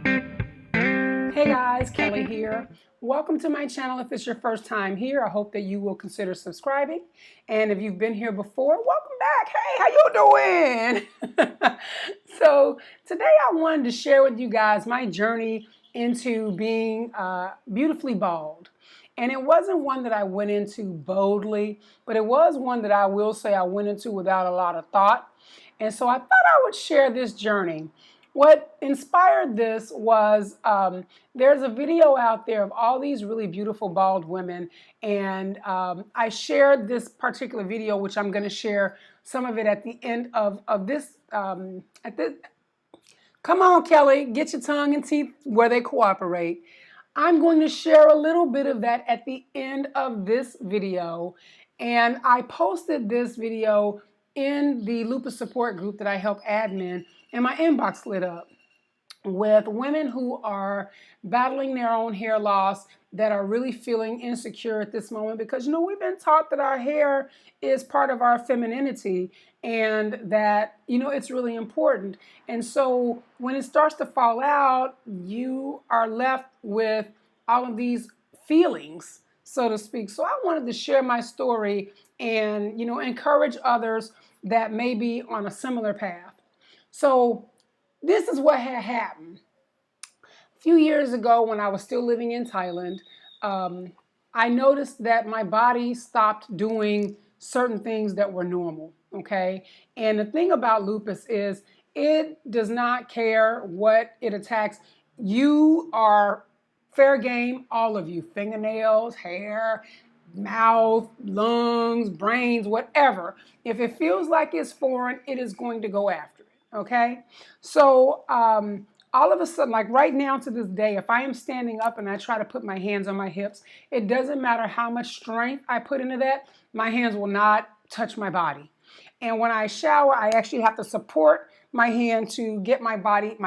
Hey guys, Kelly here. Welcome to my channel. If it's your first time here, I hope that you will consider subscribing. And if you've been here before, welcome back. Hey, how you doing? So today I wanted to share with you guys my journey into being beautifully bald. And it wasn't one that I went into boldly, but it was one that I will say I went into without a lot of thought. And so I thought I would share this journey. What inspired this was there's a video out there of all these really beautiful bald women, and I shared this particular video, which I'm going to share some of it at the end of this. Come on, Kelly, get your tongue and teeth where they cooperate. I'm going to share a little bit of that at the end of this video, and I posted this video in the Lupus support group that I help admin, and my inbox lit up with women who are battling their own hair loss, that are really feeling insecure at this moment because, we've been taught that our hair is part of our femininity and that, it's really important. And so when it starts to fall out, you are left with all of these feelings, so to speak. So I wanted to share my story and, encourage others that may be on a similar path. So this is what had happened. A few years ago when I was still living in Thailand, I noticed that my body stopped doing certain things that were normal, okay? And the thing about lupus is it does not care what it attacks. You are fair game, all of you, fingernails, hair, mouth, lungs, brains, whatever. If it feels like it's foreign, it is going to go after it, okay? So all of a sudden, like right now to this day, if I am standing up and I try to put my hands on my hips, it doesn't matter how much strength I put into that, my hands will not touch my body. And when I shower, I actually have to support my hand to get my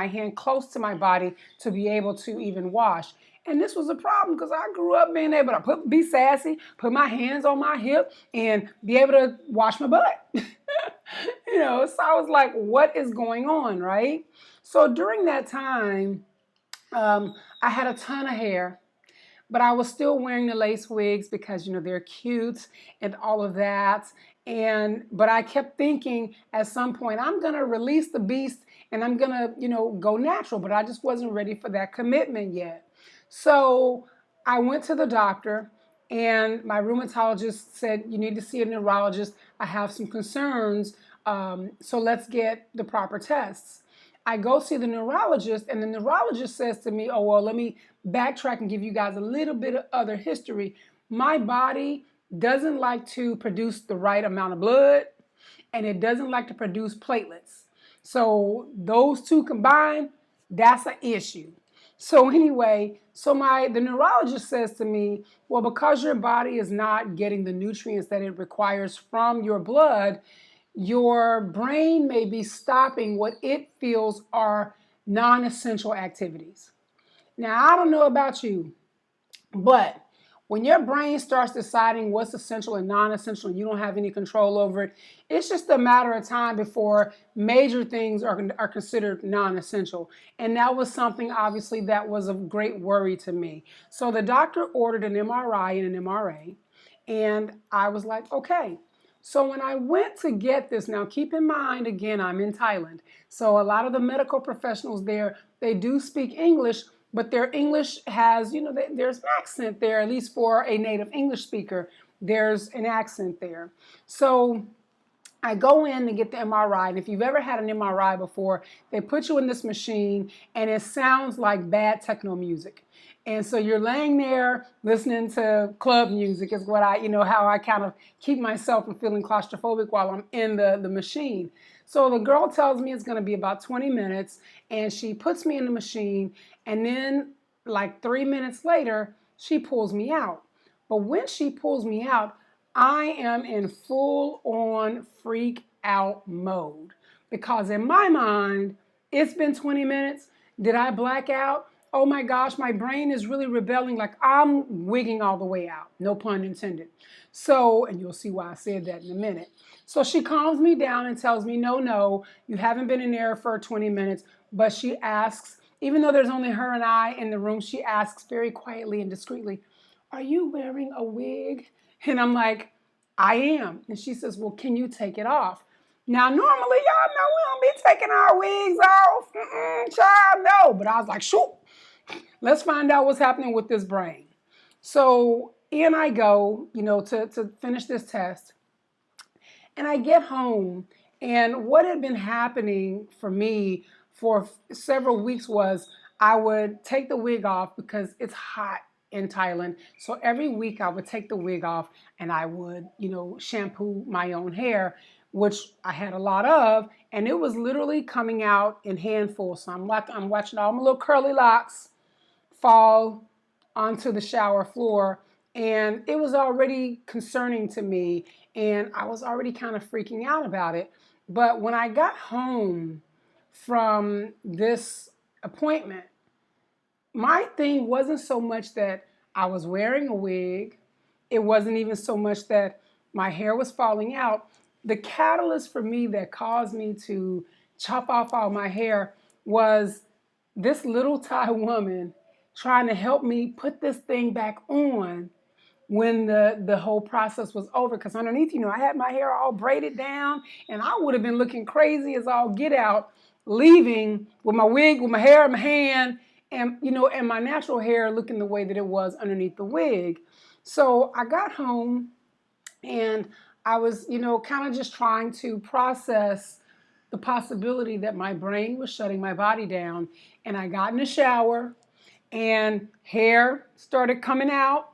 hand close to my body to be able to even wash. And this was a problem because I grew up being able to be sassy, put my hands on my hip, and be able to wash my butt. So I was like, what is going on, right? So during that time, I had a ton of hair, but I was still wearing the lace wigs because, they're cute and all of that. But I kept thinking at some point, I'm going to release the beast and I'm going to, go natural, but I just wasn't ready for that commitment yet. So I went to the doctor and my rheumatologist said, you need to see a neurologist. I have some concerns. So let's get the proper tests. I go see the neurologist and the neurologist says to me, oh, well, let me backtrack and give you guys a little bit of other history. My body doesn't like to produce the right amount of blood and it doesn't like to produce platelets. So those two combined, that's an issue. So anyway, the neurologist says to me, well, because your body is not getting the nutrients that it requires from your blood, your brain may be stopping what it feels are non-essential activities. Now, I don't know about you, but when your brain starts deciding what's essential and non-essential and you don't have any control over it, it's just a matter of time before major things are considered non-essential. And that was something, obviously, that was of great worry to me. So the doctor ordered an MRI and an MRA, and I was like, okay. So when I went to get this, now keep in mind, again, I'm in Thailand. So a lot of the medical professionals there, they do speak English, but their English has, there's an accent there, at least for a native English speaker, there's an accent there. So I go in to get the MRI, and if you've ever had an MRI before, they put you in this machine, and it sounds like bad techno music. And so you're laying there listening to club music is what how I kind of keep myself from feeling claustrophobic while I'm in the machine. So the girl tells me it's going to be about 20 minutes, and she puts me in the machine, and then like 3 minutes later, she pulls me out. But when she pulls me out, I am in full-on freak out mode because in my mind, it's been 20 minutes. Did I black out? Oh my gosh, my brain is really rebelling, like I'm wigging all the way out, no pun intended. So, and you'll see why I said that in a minute. So she calms me down and tells me, no, you haven't been in there for 20 minutes, but she asks Even though there's only her and I in the room, she asks very quietly and discreetly, "Are you wearing a wig?" And I'm like, "I am." And she says, "Well, can you take it off?" Now, normally, y'all know we don't be taking our wigs off. Child, no. But I was like, shoot, let's find out what's happening with this brain. So in I go, to finish this test. And I get home, and what had been happening for me for several weeks was I would take the wig off because it's hot in Thailand. So every week I would take the wig off and I would, shampoo my own hair, which I had a lot of, and it was literally coming out in handfuls. So I'm watching all my little curly locks fall onto the shower floor, and it was already concerning to me, and I was already kind of freaking out about it. But when I got home from this appointment, my thing wasn't so much that I was wearing a wig. It wasn't even so much that my hair was falling out. The catalyst for me that caused me to chop off all my hair was this little Thai woman trying to help me put this thing back on when the whole process was over. Because underneath, I had my hair all braided down, and I would have been looking crazy as all get out, leaving with my wig, with my hair in my hand, and and my natural hair looking the way that it was underneath the wig. So I got home, and I was, kind of just trying to process the possibility that my brain was shutting my body down. And I got in the shower, and hair started coming out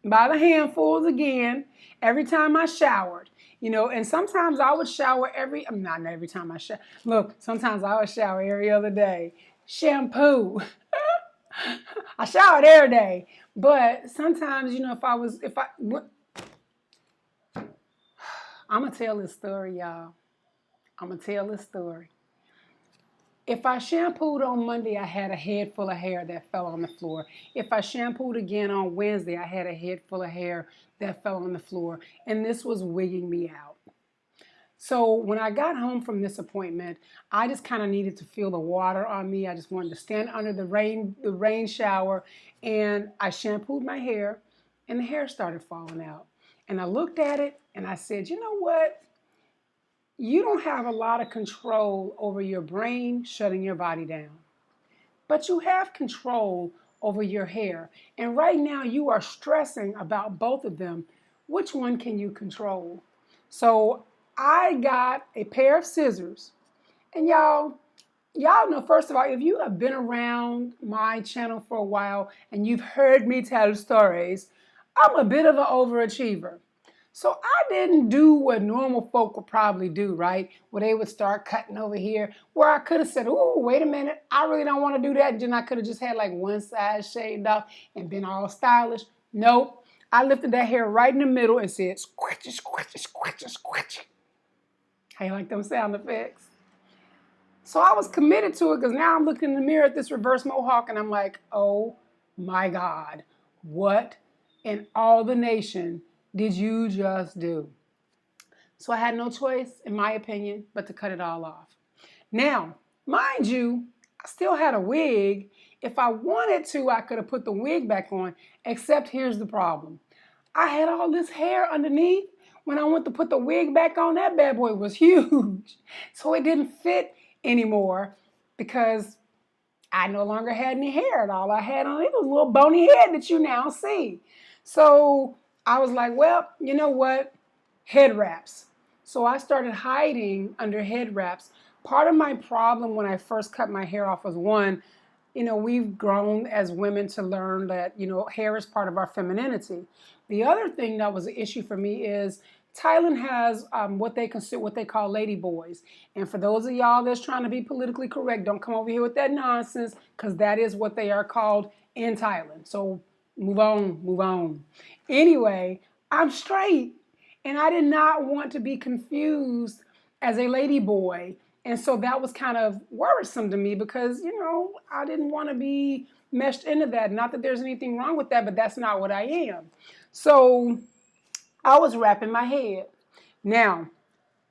by the handfuls again every time I showered. And sometimes I would shower not every time I shower. Look, sometimes I would shower every other day. Shampoo. I showered every day. But sometimes, I'm going to tell this story, y'all. I'm going to tell this story. If I shampooed on Monday, I had a head full of hair that fell on the floor. If I shampooed again on Wednesday, I had a head full of hair that fell on the floor. And this was wigging me out. So when I got home from this appointment, I just kind of needed to feel the water on me. I just wanted to stand under the rain shower, and I shampooed my hair, and the hair started falling out. And I looked at it, and I said, you know what? You don't have a lot of control over your brain shutting your body down, but you have control over your hair. And right now you are stressing about both of them. Which one can you control? So I got a pair of scissors. And y'all know, first of all, if you have been around my channel for a while and you've heard me tell stories, I'm a bit of an overachiever. So I didn't do what normal folk would probably do, right? Where they would start cutting over here, where I could have said, "Ooh, wait a minute, I really don't want to do that." And then I could have just had like one side shaved off and been all stylish. Nope. I lifted that hair right in the middle and said, "Squatchy, squatchy, squatchy, squatchy." How you like them sound effects? So I was committed to it, because now I'm looking in the mirror at this reverse mohawk and I'm like, oh my God, what in all the nation did you just do? So I had no choice, in my opinion, but to cut it all off. Now, mind you, I still had a wig. If I wanted to, I could have put the wig back on, except here's the problem. I had all this hair underneath. When I went to put the wig back on, that bad boy was huge. So it didn't fit anymore because I no longer had any hair, and all I had on it was a little bony head that you now see. So I was like, well, you know what? Head wraps. So I started hiding under head wraps. Part of my problem when I first cut my hair off was, one, we've grown as women to learn that, hair is part of our femininity. The other thing that was an issue for me is Thailand has what they call lady boys. And for those of y'all that's trying to be politically correct, don't come over here with that nonsense, because that is what they are called in Thailand. So move on. Anyway, I'm straight, and I did not want to be confused as a lady boy. And so that was kind of worrisome to me because, I didn't want to be meshed into that. Not that there's anything wrong with that, but that's not what I am. So I was wrapping my head. Now,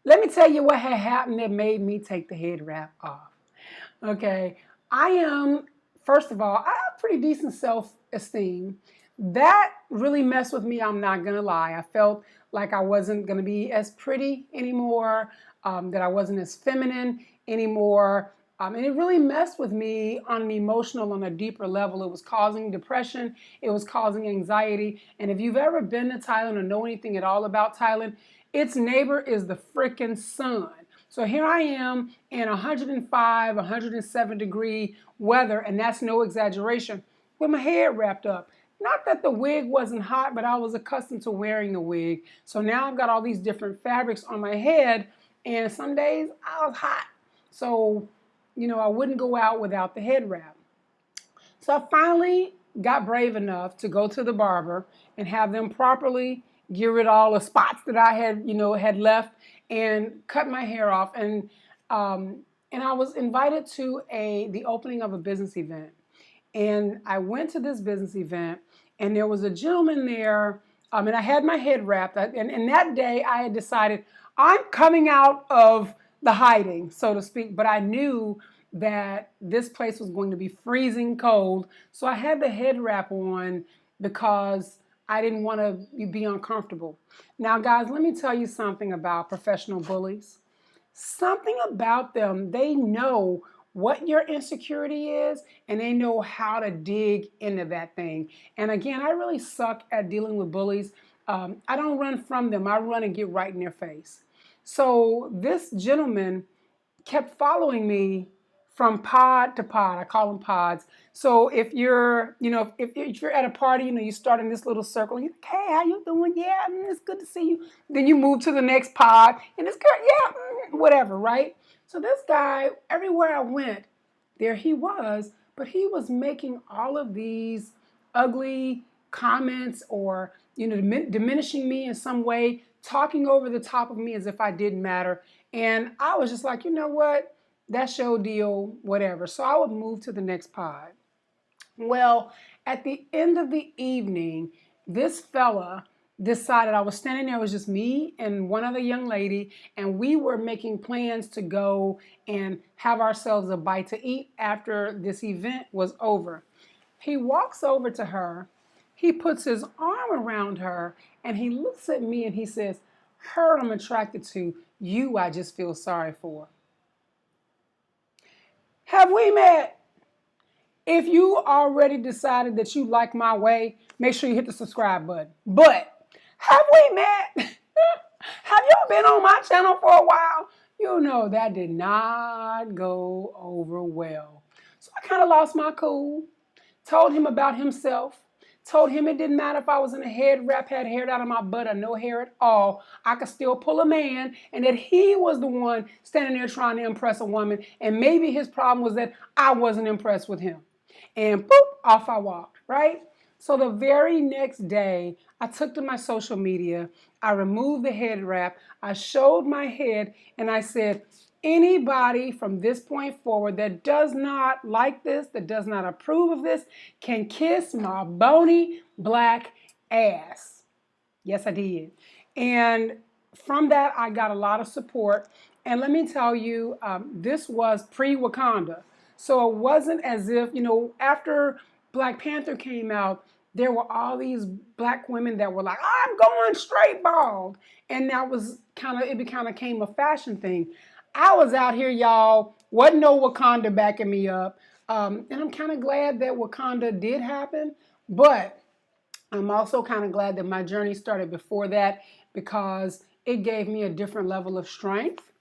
let me tell you what had happened that made me take the head wrap off. Okay, I am first of all, I have pretty decent self-esteem. That really messed with me, I'm not gonna lie. I felt like I wasn't gonna be as pretty anymore, that I wasn't as feminine anymore. And it really messed with me on an emotional, on a deeper level. It was causing depression, it was causing anxiety. And if you've ever been to Thailand or know anything at all about Thailand, its neighbor is the freaking sun. So here I am in 105, 107 degree weather, and that's no exaggeration, with my hair wrapped up. Not that the wig wasn't hot, but I was accustomed to wearing the wig. So now I've got all these different fabrics on my head, and some days I was hot. So, I wouldn't go out without the head wrap. So I finally got brave enough to go to the barber and have them properly get rid of all the spots that I had left and cut my hair off. And I was invited to the opening of a business event. And I went to this business event, and there was a gentleman there, and I had my head wrapped. And that day I had decided I'm coming out of the hiding, so to speak, but I knew that this place was going to be freezing cold. So I had the head wrap on because I didn't want to be uncomfortable. Now, guys, let me tell you something about professional bullies. Something about them, they know what your insecurity is, and they know how to dig into that thing. And again, I really suck at dealing with bullies. I don't run from them. I run and get right in their face. So this gentleman kept following me from pod to pod. I call them pods. So if you're, if you're at a party, you start in this little circle. You're like, hey, how you doing? Yeah, it's good to see you. Then you move to the next pod, and it's good. Yeah, whatever, right? So this guy, everywhere I went, there he was, but he was making all of these ugly comments or, diminishing me in some way, talking over the top of me as if I didn't matter. And I was just like, you know what? That's your deal, whatever. So I would move to the next pod. Well, at the end of the evening, this fella decided, I was standing there, it was just me and one other young lady, and we were making plans to go and have ourselves a bite to eat after this event was over. He walks over to her, he puts his arm around her, and he looks at me and he says, her I'm attracted to, you I just feel sorry for. Have we met? If you already decided that you like my way, make sure you hit the subscribe button. But have we met? Have y'all been on my channel for a while? You know that did not go over well. So I kind of lost my cool, told him about himself, told him it didn't matter if I was in a head wrap, had hair out of my butt or no hair at all. I could still pull a man, and that he was the one standing there trying to impress a woman, and maybe his problem was that I wasn't impressed with him. And boop, off I walked, right? So the very next day, I took to my social media, I removed the head wrap, I showed my head, and I said, anybody from this point forward that does not like this, that does not approve of this, can kiss my bony black ass. Yes, I did. And from that, I got a lot of support. And let me tell you, this was pre-Wakanda. So it wasn't as if, after Black Panther came out, there were all these black women that were like, I'm going straight bald. And that was it kind of became a fashion thing. I was out here, y'all, wasn't no Wakanda backing me up. And I'm kind of glad that Wakanda did happen, but I'm also kind of glad that my journey started before that because it gave me a different level of strength.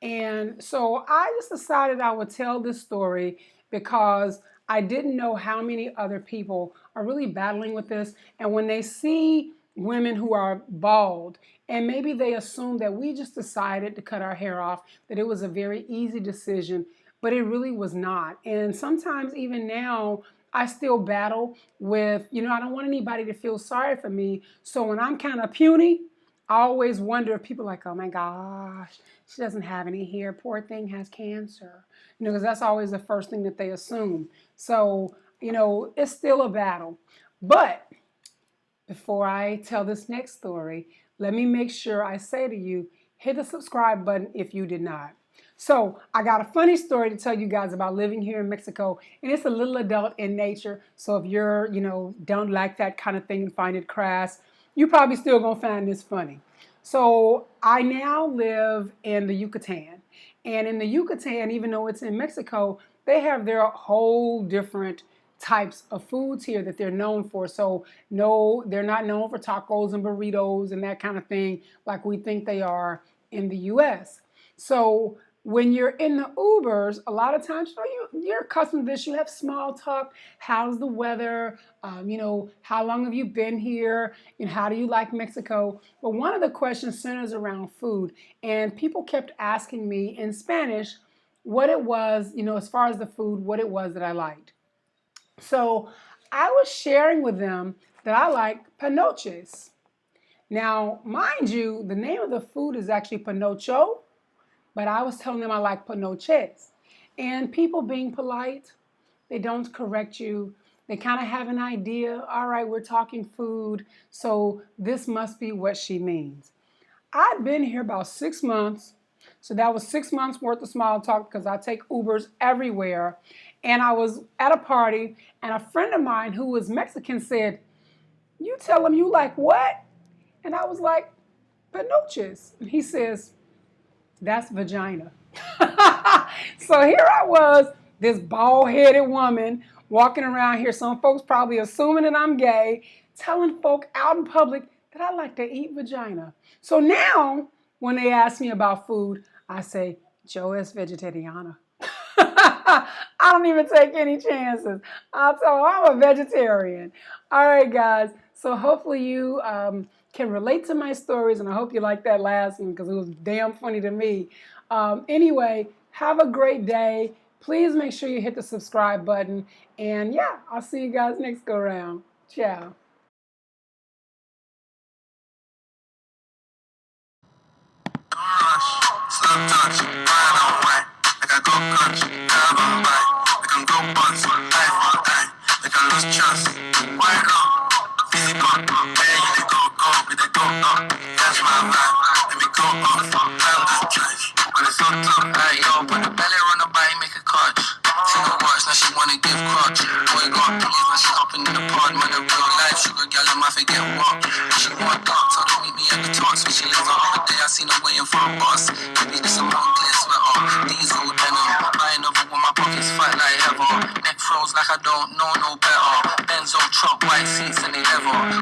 And so I just decided I would tell this story because I didn't know how many other people are really battling with this. And when they see women who are bald, and maybe they assume that we just decided to cut our hair off, that it was a very easy decision, but it really was not. And sometimes even now, I still battle with, I don't want anybody to feel sorry for me. So when I'm kind of puny, I always wonder if people are like, oh my gosh, she doesn't have any hair, poor thing, has cancer. Because that's always the first thing that they assume. So, it's still a battle. But before I tell this next story, let me make sure I say to you, hit the subscribe button if you did not. So I got a funny story to tell you guys about living here in Mexico, and it's a little adult in nature. So if you're, don't like that kind of thing and find it crass, you probably still gonna find this funny. So I now live in the Yucatan, and in the Yucatan, even though it's in Mexico, they have their whole different types of foods here that they're known for. So no, they're not known for tacos and burritos and that kind of thing like we think they are in the US. So when you're in the Ubers, a lot of times, you're accustomed to this. You have small talk. How's the weather? How long have you been here? And how do you like Mexico? But one of the questions centers around food. And people kept asking me in Spanish what it was, as far as the food, what it was that I liked. So I was sharing with them that I like panoches. Now, mind you, the name of the food is actually panocho, but I was telling them I like panoches. And people being polite, they don't correct you. They kind of have an idea, all right, we're talking food, so this must be what she means. I've been here about 6 months, so that was 6 months worth of small talk because I take Ubers everywhere. And I was at a party, and a friend of mine who was Mexican said, "You tell them you like what?" And I was like, "Panoches." And he says, "That's vagina." So here I was, this bald-headed woman walking around here, some folks probably assuming that I'm gay, telling folk out in public that I like to eat vagina. So now, when they ask me about food, I say, "Yo es vegetariana." I don't even take any chances. I'll tell them I'm a vegetarian. All right, guys. So hopefully you can relate to my stories, and I hope you like that last one because it was damn funny to me. Anyway, have a great day. Please make sure you hit the subscribe button. And yeah, I'll see you guys next go round. Ciao. Slow touch, ride on white. Like I go country, grab on bike. Like I'm go bust, life on time. Like I lose trust. White up, easy bump. Yeah, you dey go, we dey go up. Catch my vibe, let me go up. Grab the trash, when it's so tough. Hey yo, put the belly on the bike, make a clutch. She no watch, now she wanna give crutch. Boy got please, now she hopping in the pod. Man, in real life, sugar gal, I might forget what. She want dark, so don't meet me at the talk. So she lives on holiday, I seen her waiting for a bus. Maybe this a long clear sweater, diesel denim. Buying over when my pockets fat like ever. Neck froze like I don't know no better. Benzo truck, white seats and they leather.